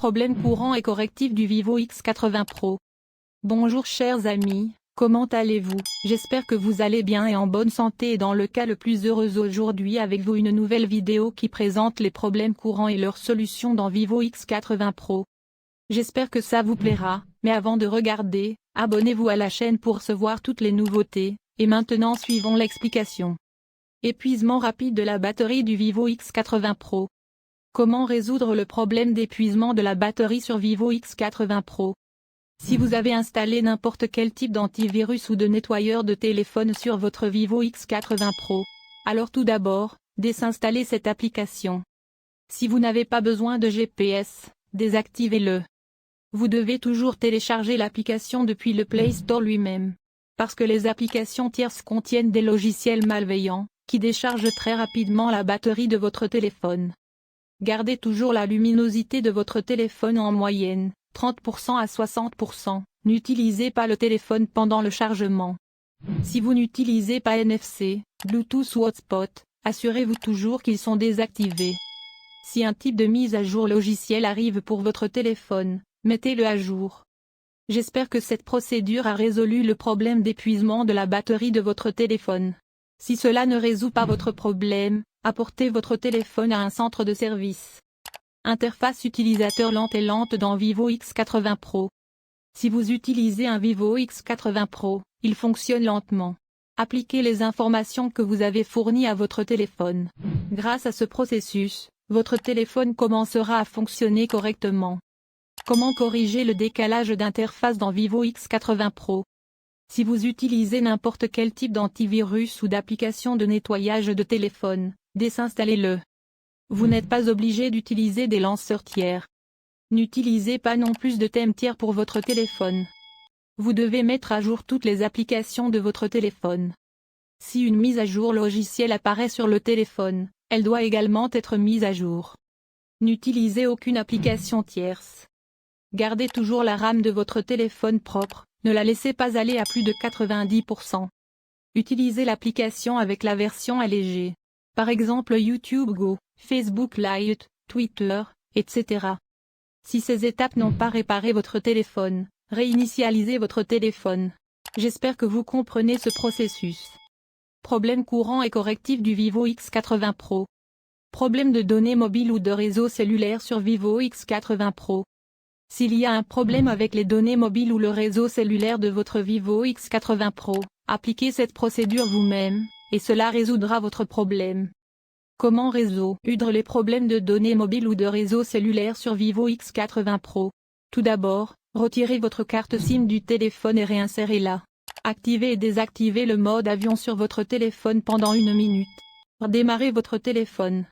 problème courant et correctif du Vivo X80 Pro. Bonjour chers amis, comment allez-vous? J'espère que vous allez bien et en bonne santé et dans le cas le plus heureux aujourd'hui avec vous une nouvelle vidéo qui présente les problèmes courants et leurs solutions dans Vivo X80 Pro. J'espère que ça vous plaira, mais avant de regarder, abonnez-vous à la chaîne pour recevoir toutes les nouveautés, et maintenant suivons l'explication. Épuisement rapide de la batterie du Vivo X80 Pro. Comment résoudre le problème d'épuisement de la batterie sur Vivo X80 Pro? Si vous avez installé n'importe quel type d'antivirus ou de nettoyeur de téléphone sur votre Vivo X80 Pro, alors tout d'abord, désinstallez cette application. Si vous n'avez pas besoin de GPS, désactivez-le. Vous devez toujours télécharger l'application depuis le Play Store lui-même. Parce que les applications tierces contiennent des logiciels malveillants, qui déchargent très rapidement la batterie de votre téléphone. Gardez toujours la luminosité de votre téléphone en moyenne, 30% à 60%. N'utilisez pas le téléphone pendant le chargement. Si vous n'utilisez pas NFC, Bluetooth ou Hotspot, assurez-vous toujours qu'ils sont désactivés. Si un type de mise à jour logiciel arrive pour votre téléphone, mettez-le à jour. J'espère que cette procédure a résolu le problème d'épuisement de la batterie de votre téléphone. Si cela ne résout pas votre problème, apportez votre téléphone à un centre de service. Interface utilisateur lente dans Vivo X80 Pro. Si vous utilisez un Vivo X80 Pro, il fonctionne lentement. Appliquez les informations que vous avez fournies à votre téléphone. Grâce à ce processus, votre téléphone commencera à fonctionner correctement. Comment corriger le décalage d'interface dans Vivo X80 Pro? Si vous utilisez n'importe quel type d'antivirus ou d'application de nettoyage de téléphone, désinstallez-le. Vous n'êtes pas obligé d'utiliser des lanceurs tiers. N'utilisez pas non plus de thème tiers pour votre téléphone. Vous devez mettre à jour toutes les applications de votre téléphone. Si une mise à jour logicielle apparaît sur le téléphone, elle doit également être mise à jour. N'utilisez aucune application tierce. Gardez toujours la RAM de votre téléphone propre, ne la laissez pas aller à plus de 90%. Utilisez l'application avec la version allégée. Par exemple YouTube Go, Facebook Lite, Twitter, etc. Si ces étapes n'ont pas réparé votre téléphone, réinitialisez votre téléphone. J'espère que vous comprenez ce processus. Problème courant et correctif du Vivo X80 Pro. Problème de données mobiles ou de réseau cellulaire sur Vivo X80 Pro. S'il y a un problème avec les données mobiles ou le réseau cellulaire de votre Vivo X80 Pro, appliquez cette procédure vous-même, et cela résoudra votre problème. Comment résoudre les problèmes de données mobiles ou de réseau cellulaire sur Vivo X80 Pro? Tout d'abord, retirez votre carte SIM du téléphone et réinsérez-la. Activez et désactivez le mode avion sur votre téléphone pendant 1 minute. Redémarrez votre téléphone.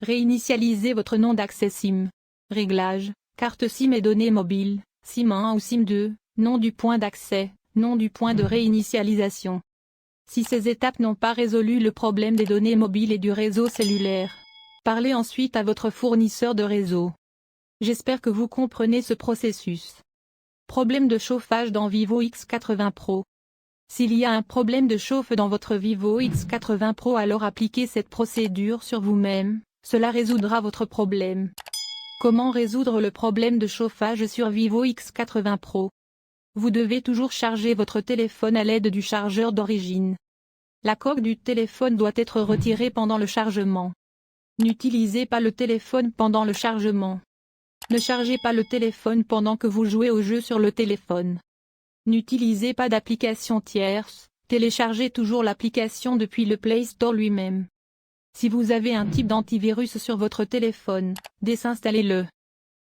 Réinitialisez votre nom d'accès SIM. Réglages, carte SIM et données mobiles, SIM 1 ou SIM 2, nom du point d'accès, nom du point de réinitialisation. Si ces étapes n'ont pas résolu le problème des données mobiles et du réseau cellulaire, parlez ensuite à votre fournisseur de réseau. J'espère que vous comprenez ce processus. Problème de chauffage dans Vivo X80 Pro. S'il y a un problème de chauffe dans votre Vivo X80 Pro, alors appliquez cette procédure sur vous-même, cela résoudra votre problème. Comment résoudre le problème de chauffage sur Vivo X80 Pro? Vous devez toujours charger votre téléphone à l'aide du chargeur d'origine. La coque du téléphone doit être retirée pendant le chargement. N'utilisez pas le téléphone pendant le chargement. Ne chargez pas le téléphone pendant que vous jouez au jeu sur le téléphone. N'utilisez pas d'application tierce, téléchargez toujours l'application depuis le Play Store lui-même. Si vous avez un type d'antivirus sur votre téléphone, désinstallez-le.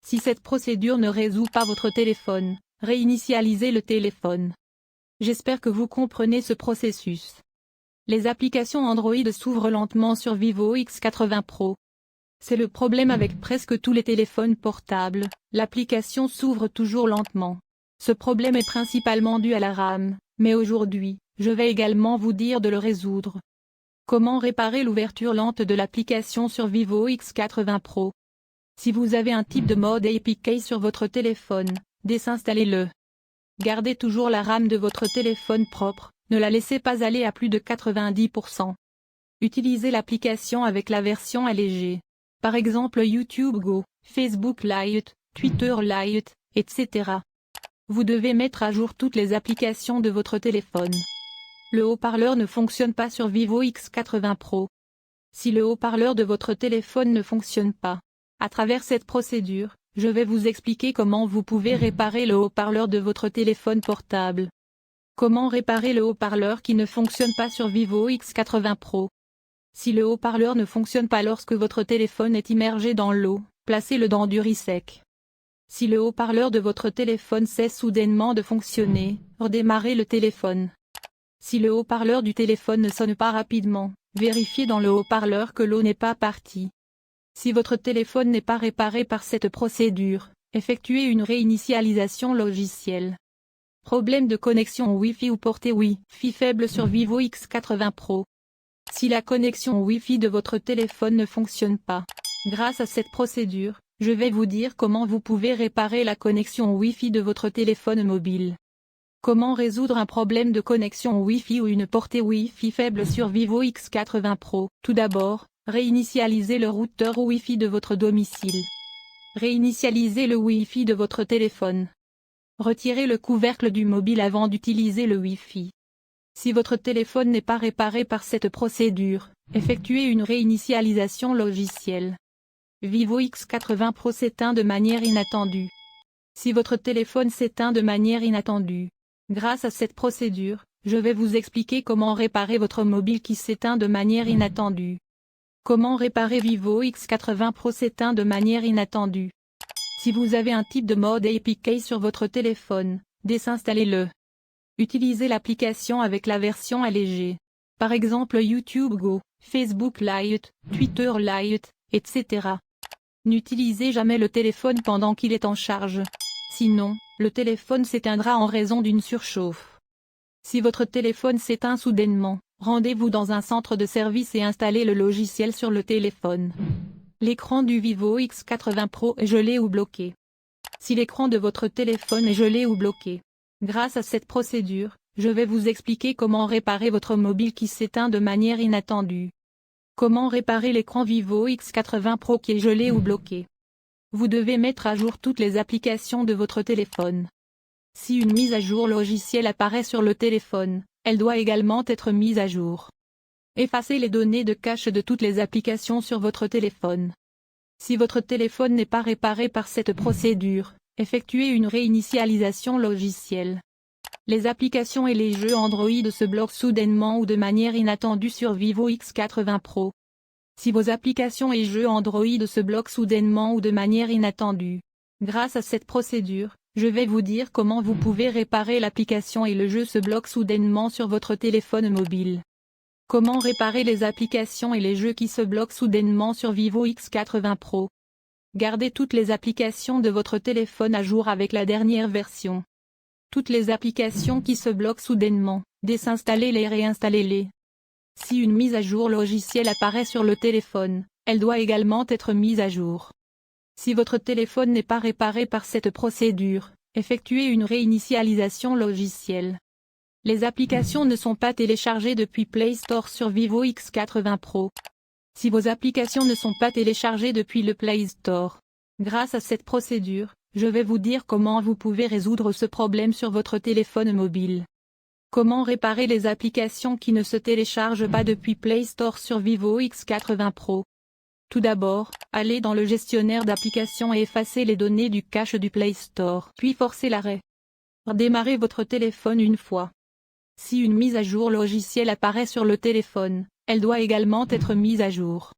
Si cette procédure ne résout pas votre téléphone, réinitialisez le téléphone. J'espère que vous comprenez ce processus. Les applications Android s'ouvrent lentement sur Vivo X80 Pro. C'est le problème avec presque tous les téléphones portables, l'application s'ouvre toujours lentement. Ce problème est principalement dû à la RAM, mais aujourd'hui, je vais également vous dire de le résoudre. Comment réparer l'ouverture lente de l'application sur Vivo X80 Pro? Si vous avez un type de mode APK sur votre téléphone, désinstallez-le. Gardez toujours la RAM de votre téléphone propre, ne la laissez pas aller à plus de 90%. Utilisez l'application avec la version allégée. Par exemple YouTube Go, Facebook Lite, Twitter Lite, etc. Vous devez mettre à jour toutes les applications de votre téléphone. Le haut-parleur ne fonctionne pas sur Vivo X80 Pro. Si le haut-parleur de votre téléphone ne fonctionne pas, à travers cette procédure, je vais vous expliquer comment vous pouvez réparer le haut-parleur de votre téléphone portable. Comment réparer le haut-parleur qui ne fonctionne pas sur Vivo X80 Pro? Si le haut-parleur ne fonctionne pas lorsque votre téléphone est immergé dans l'eau, placez-le dans du riz sec. Si le haut-parleur de votre téléphone cesse soudainement de fonctionner, redémarrez le téléphone. Si le haut-parleur du téléphone ne sonne pas rapidement, vérifiez dans le haut-parleur que l'eau n'est pas partie. Si votre téléphone n'est pas réparé par cette procédure, effectuez une réinitialisation logicielle. Problème de connexion Wi-Fi ou portée Wi-Fi faible sur Vivo X80 Pro. Si la connexion Wi-Fi de votre téléphone ne fonctionne pas, grâce à cette procédure, je vais vous dire comment vous pouvez réparer la connexion Wi-Fi de votre téléphone mobile. Comment résoudre un problème de connexion Wi-Fi ou une portée Wi-Fi faible sur Vivo X80 Pro? Tout d'abord, réinitialisez le routeur Wi-Fi de votre domicile. Réinitialisez le Wi-Fi de votre téléphone. Retirez le couvercle du mobile avant d'utiliser le Wi-Fi. Si votre téléphone n'est pas réparé par cette procédure, effectuez une réinitialisation logicielle. Vivo X80 Pro s'éteint de manière inattendue. Si votre téléphone s'éteint de manière inattendue, grâce à cette procédure, je vais vous expliquer comment réparer votre mobile qui s'éteint de manière inattendue. Comment réparer Vivo X80 Pro s'éteint de manière inattendue? Si vous avez un type de mode APK sur votre téléphone, désinstallez-le. Utilisez l'application avec la version allégée. Par exemple YouTube Go, Facebook Lite, Twitter Lite, etc. N'utilisez jamais le téléphone pendant qu'il est en charge. Sinon, le téléphone s'éteindra en raison d'une surchauffe. Si votre téléphone s'éteint soudainement, rendez-vous dans un centre de service et installez le logiciel sur le téléphone. L'écran du Vivo X80 Pro est gelé ou bloqué. Si l'écran de votre téléphone est gelé ou bloqué, grâce à cette procédure, je vais vous expliquer comment réparer votre mobile qui s'éteint de manière inattendue. Comment réparer l'écran Vivo X80 Pro qui est gelé ou bloqué? Vous devez mettre à jour toutes les applications de votre téléphone. Si une mise à jour logicielle apparaît sur le téléphone, elle doit également être mise à jour. Effacez les données de cache de toutes les applications sur votre téléphone. Si votre téléphone n'est pas réparé par cette procédure, effectuez une réinitialisation logicielle. Les applications et les jeux Android se bloquent soudainement ou de manière inattendue sur Vivo X80 Pro. Si vos applications et jeux Android se bloquent soudainement ou de manière inattendue, grâce à cette procédure, je vais vous dire comment vous pouvez réparer l'application et le jeu se bloquent soudainement sur votre téléphone mobile. Comment réparer les applications et les jeux qui se bloquent soudainement sur Vivo X80 Pro? Gardez toutes les applications de votre téléphone à jour avec la dernière version. Toutes les applications qui se bloquent soudainement, désinstallez-les et réinstallez-les. Si une mise à jour logicielle apparaît sur le téléphone, elle doit également être mise à jour. Si votre téléphone n'est pas réparé par cette procédure, effectuez une réinitialisation logicielle. Les applications ne sont pas téléchargées depuis Play Store sur Vivo X80 Pro. Si vos applications ne sont pas téléchargées depuis le Play Store, grâce à cette procédure, je vais vous dire comment vous pouvez résoudre ce problème sur votre téléphone mobile. Comment réparer les applications qui ne se téléchargent pas depuis Play Store sur Vivo X80 Pro? Tout d'abord, allez dans le gestionnaire d'applications et effacez les données du cache du Play Store, puis forcez l'arrêt. Redémarrez votre téléphone une fois. Si une mise à jour logicielle apparaît sur le téléphone, elle doit également être mise à jour.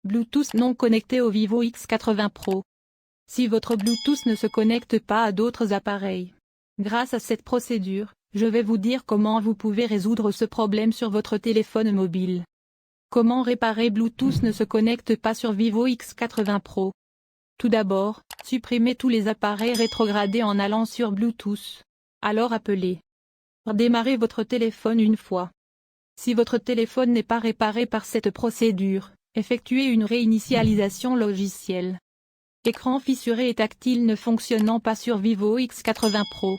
Bluetooth non connecté au Vivo X80 Pro. Si votre Bluetooth ne se connecte pas à d'autres appareils, grâce à cette procédure, je vais vous dire comment vous pouvez résoudre ce problème sur votre téléphone mobile. Comment réparer Bluetooth ne se connecte pas sur Vivo X80 Pro? Tout d'abord, supprimez tous les appareils rétrogradés en allant sur Bluetooth. Alors appelez. Redémarrez votre téléphone une fois. Si votre téléphone n'est pas réparé par cette procédure, effectuez une réinitialisation logicielle. Écran fissuré et tactile ne fonctionnant pas sur Vivo X80 Pro.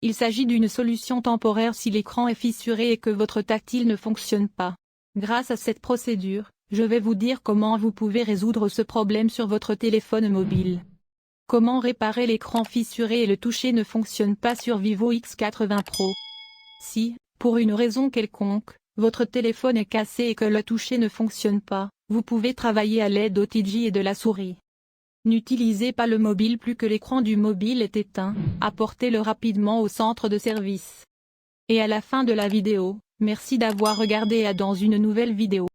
Il s'agit d'une solution temporaire si l'écran est fissuré et que votre tactile ne fonctionne pas. Grâce à cette procédure, je vais vous dire comment vous pouvez résoudre ce problème sur votre téléphone mobile. Comment réparer l'écran fissuré et le toucher ne fonctionne pas sur Vivo X80 Pro? Si, pour une raison quelconque, votre téléphone est cassé et que le toucher ne fonctionne pas, vous pouvez travailler à l'aide d'OTG et de la souris. N'utilisez pas le mobile plus que l'écran du mobile est éteint, apportez-le rapidement au centre de service. Et à la fin de la vidéo, merci d'avoir regardé et à dans une nouvelle vidéo.